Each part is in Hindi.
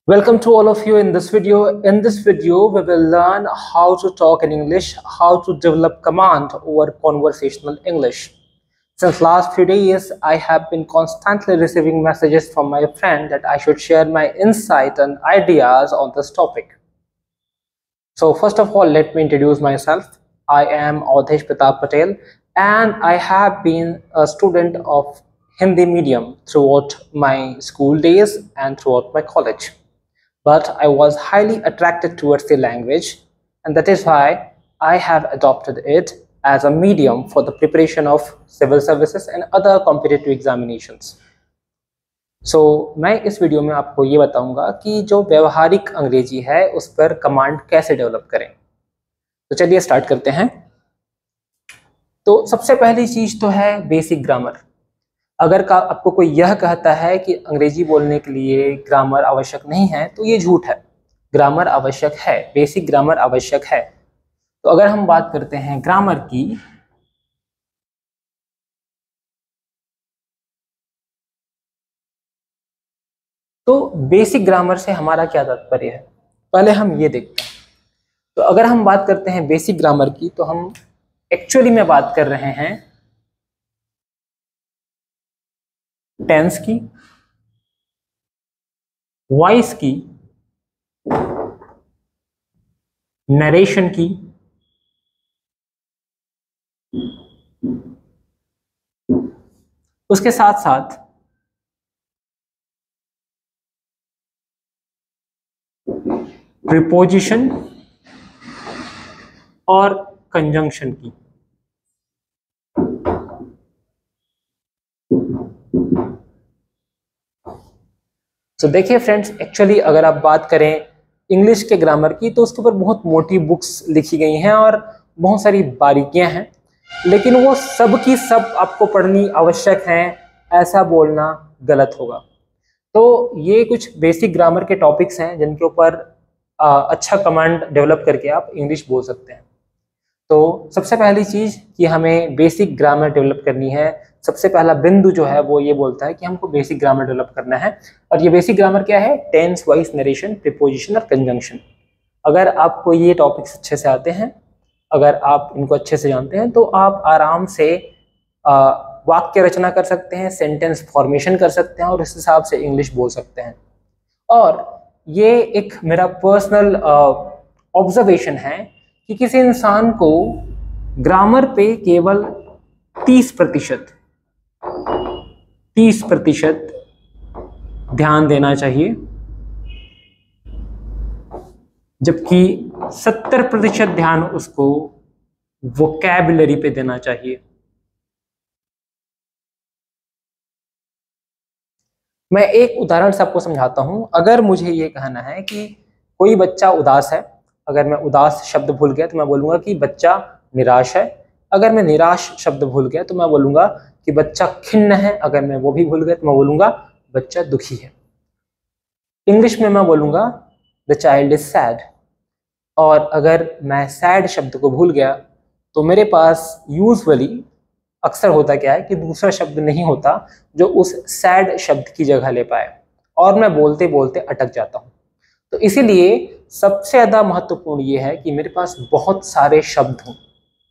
Welcome to all of you in this video. In this video, we will learn how to talk in English, how to develop command over conversational English. Since last few days, I have been constantly receiving messages from my friend that I should share my insight and ideas on this topic. So first of all, let me introduce myself. I am Audhesh Pratap Patel and I have been a student of Hindi medium throughout my school days and throughout my college. But I was highly attracted towards the language, and that is why I have adopted it as a medium for the preparation of civil services and other competitive examinations. So मैं इस वीडियो में आपको ये बताऊंगा कि जो व्यवहारिक अंग्रेजी है उस पर कमांड कैसे डेवलप करें। तो चलिए स्टार्ट करते हैं। तो सबसे पहली चीज तो है बेसिक ग्रामर। अगर आपको कोई यह कहता है कि अंग्रेजी बोलने के लिए ग्रामर आवश्यक नहीं है तो ये झूठ है। ग्रामर आवश्यक है, बेसिक ग्रामर आवश्यक है। तो अगर हम बात करते हैं ग्रामर की, तो बेसिक ग्रामर से हमारा क्या तात्पर्य है, पहले हम ये देखते हैं। तो अगर हम बात करते हैं बेसिक ग्रामर की, तो हम एक्चुअली में बात कर रहे हैं टेंस की, वॉइस की, नरेशन की, उसके साथ साथ प्रीपोजिशन और कंजंक्शन की। तो देखिए फ्रेंड्स, एक्चुअली अगर आप बात करें इंग्लिश के ग्रामर की तो उसके ऊपर बहुत मोटी बुक्स लिखी गई हैं और बहुत सारी बारीकियां हैं, लेकिन वो सब की सब आपको पढ़नी आवश्यक हैं ऐसा बोलना गलत होगा। तो ये कुछ बेसिक ग्रामर के टॉपिक्स हैं जिनके ऊपर अच्छा कमांड डेवलप करके आप इंग्लिश बोल सकते हैं। तो सबसे पहली चीज़ कि हमें बेसिक ग्रामर डेवलप करनी है, सबसे पहला बिंदु जो है वो ये बोलता है कि हमको बेसिक ग्रामर डेवलप करना है। और ये बेसिक ग्रामर क्या है? टेंस, वॉइस, नरेशन, प्रीपोजिशन और कंजंक्शन। अगर आपको ये टॉपिक्स अच्छे से आते हैं, अगर आप इनको अच्छे से जानते हैं, तो आप आराम से वाक्य रचना कर सकते हैं, सेंटेंस फॉर्मेशन कर सकते हैं और इस हिसाब से इंग्लिश बोल सकते हैं। और ये एक मेरा पर्सनल ऑब्जर्वेशन है कि किसी इंसान को ग्रामर पे केवल 30% ध्यान देना चाहिए, जबकि 70% ध्यान उसको वोकैबुलरी पे देना चाहिए। मैं एक उदाहरण से आपको समझाता हूं। अगर मुझे ये कहना है कि कोई बच्चा उदास है, अगर मैं उदास शब्द भूल गया तो मैं बोलूंगा कि बच्चा निराश है। अगर मैं निराश शब्द भूल गया तो मैं बोलूंगा कि बच्चा खिन्न है। अगर मैं वो भी भूल गया तो मैं बोलूंगा बच्चा दुखी है। इंग्लिश में मैं बोलूंगा द चाइल्ड इज सैड। और अगर मैं सैड शब्द को भूल गया तो मेरे पास यूजुअली अक्सर होता क्या है कि दूसरा शब्द नहीं होता जो उस सैड शब्द की जगह ले पाए, और मैं बोलते बोलते अटक जाता हूँ। तो इसीलिए सबसे ज़्यादा महत्वपूर्ण ये है कि मेरे पास बहुत सारे शब्द हों,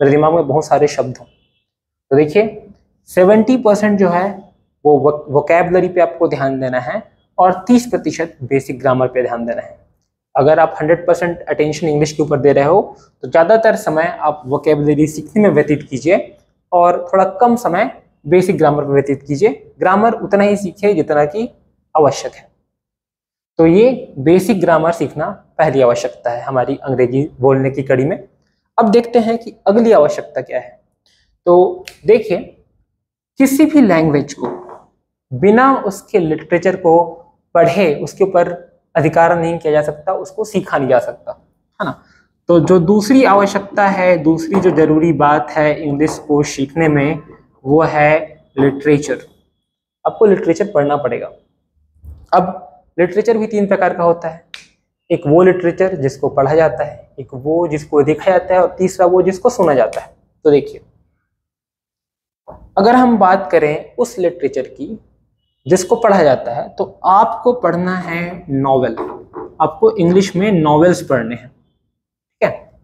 मेरे दिमाग में बहुत सारे शब्द हों। तो देखिए 70% जो है वो वोकैबुलरी पे आपको ध्यान देना है और 30% बेसिक ग्रामर पे ध्यान देना है। अगर आप 100% अटेंशन इंग्लिश के ऊपर दे रहे हो तो ज़्यादातर समय आप वोकैबुलरी सीखने में व्यतीत कीजिए और थोड़ा कम समय बेसिक ग्रामर पर व्यतीत कीजिए। ग्रामर उतना ही सीखिए जितना कि आवश्यक है। तो ये बेसिक ग्रामर सीखना पहली आवश्यकता है हमारी अंग्रेजी बोलने की कड़ी में। अब देखते हैं कि अगली आवश्यकता क्या है। तो देखिए, किसी भी लैंग्वेज को बिना उसके लिटरेचर को पढ़े उसके ऊपर अधिकार नहीं किया जा सकता, उसको सीखा नहीं जा सकता, है ना। तो जो दूसरी आवश्यकता है, दूसरी जो जरूरी बात है इंग्लिश को सीखने में, वो है लिटरेचर। आपको लिटरेचर पढ़ना पड़ेगा। अब लिटरेचर भी 3 प्रकार का होता है। एक वो लिटरेचर जिसको पढ़ा जाता है, एक वो जिसको देखा जाता है, और तीसरा वो जिसको सुना जाता है। तो देखिए, अगर हम बात करें उस लिटरेचर की जिसको पढ़ा जाता है, तो आपको पढ़ना है नॉवेल। आपको इंग्लिश में नॉवेल्स पढ़ने हैं, ठीक है।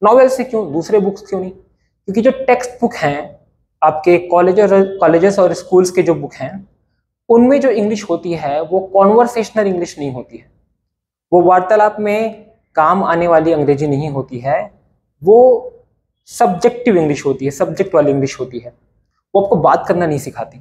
नॉवेल से क्यों, दूसरे बुक्स क्यों नहीं? क्योंकि जो टेक्स्ट बुक हैं आपके कॉलेजेस और स्कूल्स के जो बुक हैं, उनमें जो इंग्लिश होती है वो कॉन्वर्सेशनल इंग्लिश नहीं होती है, वो वार्तालाप में काम आने वाली अंग्रेजी नहीं होती है, वो सब्जेक्टिव इंग्लिश होती है, सब्जेक्ट वाली इंग्लिश होती है, वो आपको बात करना नहीं सिखाती।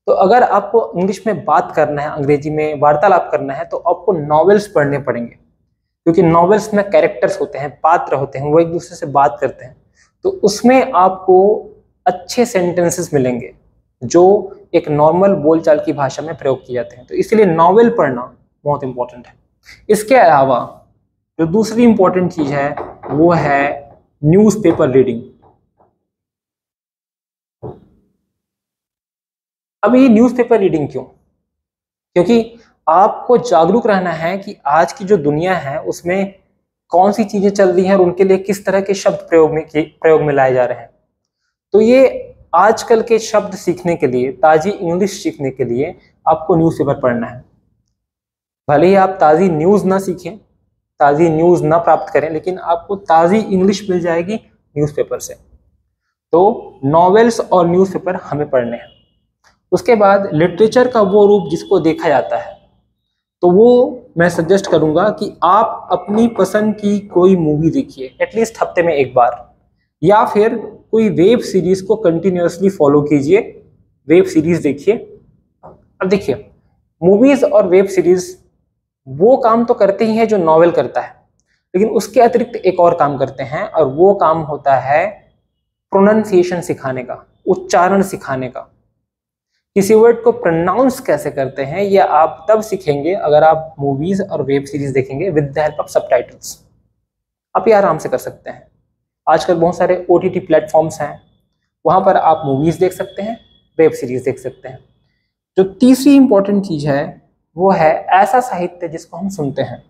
तो अगर आपको इंग्लिश में बात करना है, अंग्रेजी में वार्तालाप करना है, तो आपको नॉवेल्स पढ़ने पड़ेंगे, क्योंकि नॉवेल्स में कैरेक्टर्स होते हैं, पात्र होते हैं, वो एक दूसरे से बात करते हैं, तो उसमें आपको अच्छे सेंटेंसेस मिलेंगे जो एक नॉर्मल बोलचाल की भाषा में प्रयोग किए जाते हैं। तो इसलिए नॉवेल पढ़ना बहुत इंपॉर्टेंट है। इसके अलावा जो दूसरी इंपॉर्टेंट चीज है वो है न्यूज़पेपर रीडिंग। अब ये न्यूज़पेपर रीडिंग क्यों? क्योंकि आपको जागरूक रहना है कि आज की जो दुनिया है उसमें कौन सी चीजें चल रही हैं और उनके लिए किस तरह के शब्द प्रयोग में लाए जा रहे हैं। तो ये आजकल के शब्द सीखने के लिए, ताजी इंग्लिश सीखने के लिए आपको न्यूज़पेपर पढ़ना है। भले ही आप ताजी न्यूज़ ना सीखें, ताजी न्यूज़ ना प्राप्त करें, लेकिन आपको ताजी इंग्लिश मिल जाएगी न्यूज़पेपर से। तो नॉवेल्स और न्यूज़पेपर हमें पढ़ने हैं। उसके बाद लिटरेचर का वो रूप जिसको देखा जाता है, तो वो मैं सजेस्ट करूंगा कि आप अपनी पसंद की कोई मूवी देखिए एटलीस्ट हफ्ते में एक बार, या फिर कोई वेब सीरीज को कंटिन्यूअसली फॉलो कीजिए, वेब सीरीज देखिए। अब देखिए, मूवीज और वेब सीरीज वो काम तो करते ही है जो नॉवेल करता है, लेकिन उसके अतिरिक्त एक और काम करते हैं, और वो काम होता है प्रोनाउंसिएशन सिखाने का, उच्चारण सिखाने का। किसी वर्ड को प्रोनाउंस कैसे करते हैं ये आप तब सीखेंगे अगर आप मूवीज और वेब सीरीज देखेंगे with the help of subtitles. आप ये आराम से कर सकते हैं। आजकल बहुत सारे OTT प्लेटफॉर्म्स हैं, वहां पर आप मूवीज देख सकते हैं, वेब सीरीज देख सकते हैं। जो तीसरी इंपॉर्टेंट चीज है वो है ऐसा साहित्य जिसको हम सुनते हैं।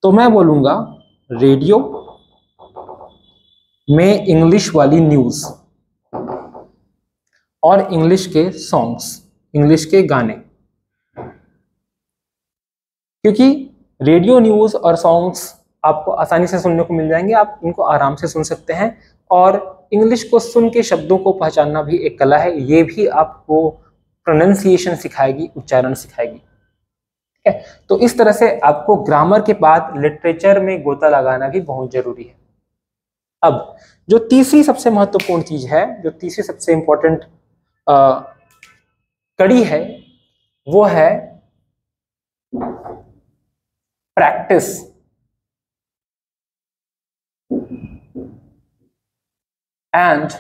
तो मैं बोलूंगा रेडियो में इंग्लिश वाली न्यूज और इंग्लिश के सॉन्ग्स, इंग्लिश के गाने। क्योंकि रेडियो न्यूज और सॉन्ग्स आपको आसानी से सुनने को मिल जाएंगे, आप इनको आराम से सुन सकते हैं, और इंग्लिश को सुन के शब्दों को पहचानना भी एक कला है, ये भी आपको प्रोनाउंसिएशन सिखाएगी, उच्चारण सिखाएगी। ठीक है, तो इस तरह से आपको ग्रामर के बाद लिटरेचर में गोता लगाना भी बहुत जरूरी है। अब जो तीसरी सबसे महत्वपूर्ण चीज है, जो तीसरी सबसे इंपॉर्टेंट कड़ी है, वो है practice and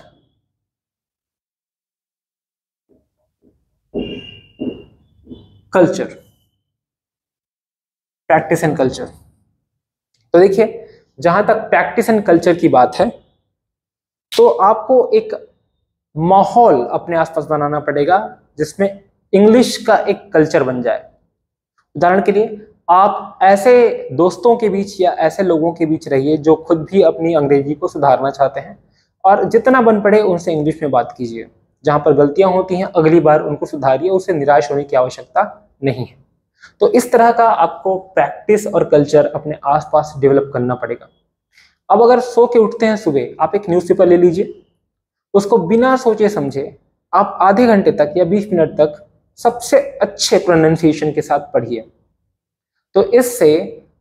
culture. Practice and culture, तो देखिए जहां तक प्रैक्टिस एंड कल्चर की बात है, तो आपको एक माहौल अपने आसपास बनाना पड़ेगा जिसमें इंग्लिश का एक कल्चर बन जाए। उदाहरण के लिए आप ऐसे दोस्तों के बीच या ऐसे लोगों के बीच रहिए जो खुद भी अपनी अंग्रेजी को सुधारना चाहते हैं, और जितना बन पड़े उनसे इंग्लिश में बात कीजिए। जहां पर गलतियां होती हैं अगली बार उनको सुधारिए, उससे निराश होने की आवश्यकता नहीं है। तो इस तरह का आपको प्रैक्टिस और कल्चर अपने आसपास डेवलप करना पड़ेगा। अब अगर सो के उठते हैं सुबह, आप एक न्यूज़पेपर ले लीजिए, उसको बिना सोचे समझे आप आधे घंटे तक या 20 मिनट तक सबसे अच्छे प्रोनाउंसिएशन के साथ पढ़िए। तो इससे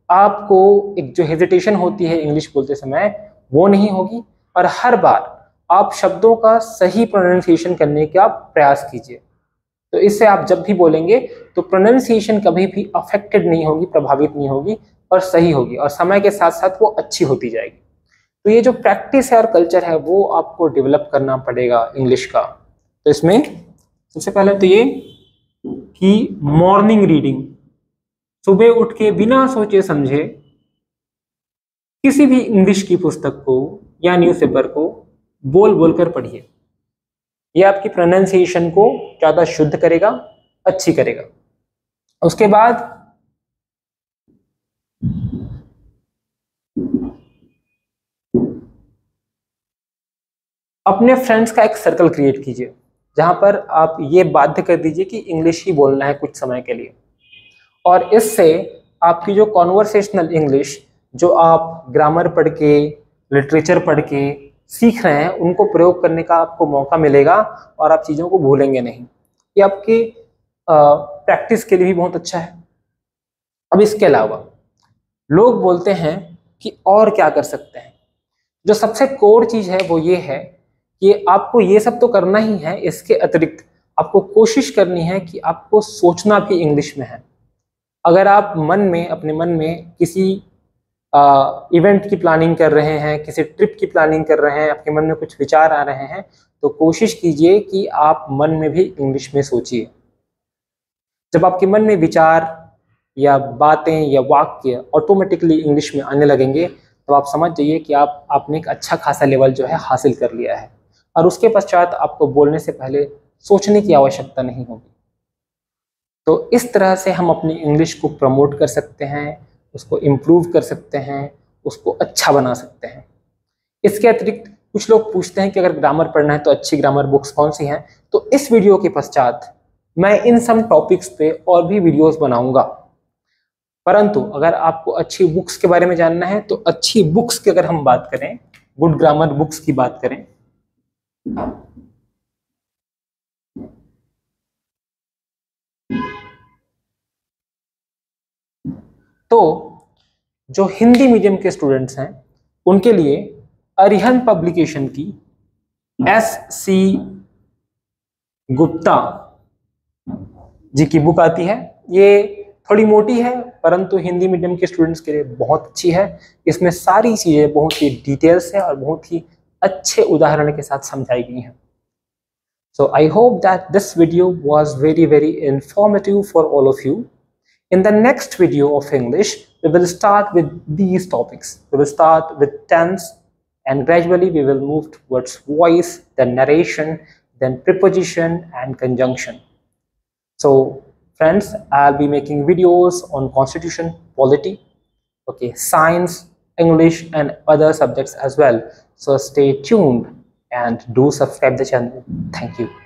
आपको एक जो हेजिटेशन होती है इंग्लिश बोलते समय वो नहीं होगी, और हर बार आप शब्दों का सही प्रोनाउंसिएशन करने का प्रयास कीजिए। तो इससे आप जब भी बोलेंगे तो प्रोनाउंसिएशन कभी भी अफेक्टेड नहीं होगी, प्रभावित नहीं होगी, और सही होगी, और समय के साथ साथ वो अच्छी होती जाएगी। तो ये जो प्रैक्टिस है और कल्चर है वो आपको डेवलप करना पड़ेगा इंग्लिश का। तो इसमें सबसे पहले तो ये कि मॉर्निंग रीडिंग, सुबह उठ के बिना सोचे समझे किसी भी इंग्लिश की पुस्तक को या न्यूज़पेपर को बोल बोलकर पढ़िए। ये आपकी प्रोनाउंसिएशन को ज्यादा शुद्ध करेगा, अच्छी करेगा। उसके बाद अपने फ्रेंड्स का एक सर्कल क्रिएट कीजिए जहां पर आप ये बाध्य कर दीजिए कि इंग्लिश ही बोलना है कुछ समय के लिए, और इससे आपकी जो कॉन्वर्सेशनल इंग्लिश जो आप ग्रामर पढ़ के, लिटरेचर पढ़ के सीख रहे हैं, उनको प्रयोग करने का आपको मौका मिलेगा और आप चीज़ों को भूलेंगे नहीं। ये आपकी प्रैक्टिस के लिए भी बहुत अच्छा है। अब इसके अलावा लोग बोलते हैं कि और क्या कर सकते हैं। जो सबसे कोर चीज़ है वो ये है कि आपको ये सब तो करना ही है, इसके अतिरिक्त आपको कोशिश करनी है कि आपको सोचना भी इंग्लिश में है। अगर आप मन में, अपने मन में किसी इवेंट की प्लानिंग कर रहे हैं, किसी ट्रिप की प्लानिंग कर रहे हैं, आपके मन में कुछ विचार आ रहे हैं, तो कोशिश कीजिए कि आप मन में भी इंग्लिश में सोचिए। जब आपके मन में विचार या बातें या वाक्य ऑटोमेटिकली इंग्लिश में आने लगेंगे, तो आप समझ जाइए कि आपने एक अच्छा खासा लेवल जो है हासिल कर लिया है, और उसके पश्चात आपको बोलने से पहले सोचने की आवश्यकता नहीं होगी। तो इस तरह से हम अपनी इंग्लिश को प्रमोट कर सकते हैं, उसको इम्प्रूव कर सकते हैं, उसको अच्छा बना सकते हैं। इसके अतिरिक्त कुछ लोग पूछते हैं कि अगर ग्रामर पढ़ना है तो अच्छी ग्रामर बुक्स कौन सी हैं। तो इस वीडियो के पश्चात मैं इन सब टॉपिक्स पे और भी वीडियोस बनाऊंगा। परंतु अगर आपको अच्छी बुक्स के बारे में जानना है, तो अच्छी बुक्स की अगर हम बात करें, गुड ग्रामर बुक्स की बात करें, तो जो हिंदी मीडियम के स्टूडेंट्स हैं उनके लिए अरिहंत पब्लिकेशन की S.C. गुप्ता जी की बुक आती है। ये थोड़ी मोटी है, परंतु हिंदी मीडियम के स्टूडेंट्स के लिए बहुत अच्छी है। इसमें सारी चीजें बहुत ही डिटेल्स है और बहुत ही अच्छे उदाहरण के साथ समझाई गई हैं। So I hope that this video was very informative for all of you. In the next video of English, we will start with these topics. We will start with tense, and gradually we will move towards voice, then narration, then preposition and conjunction. So friends, I'll be making videos on constitution, polity, okay, science, English and other subjects as well. So stay tuned and do subscribe the channel. Thank you.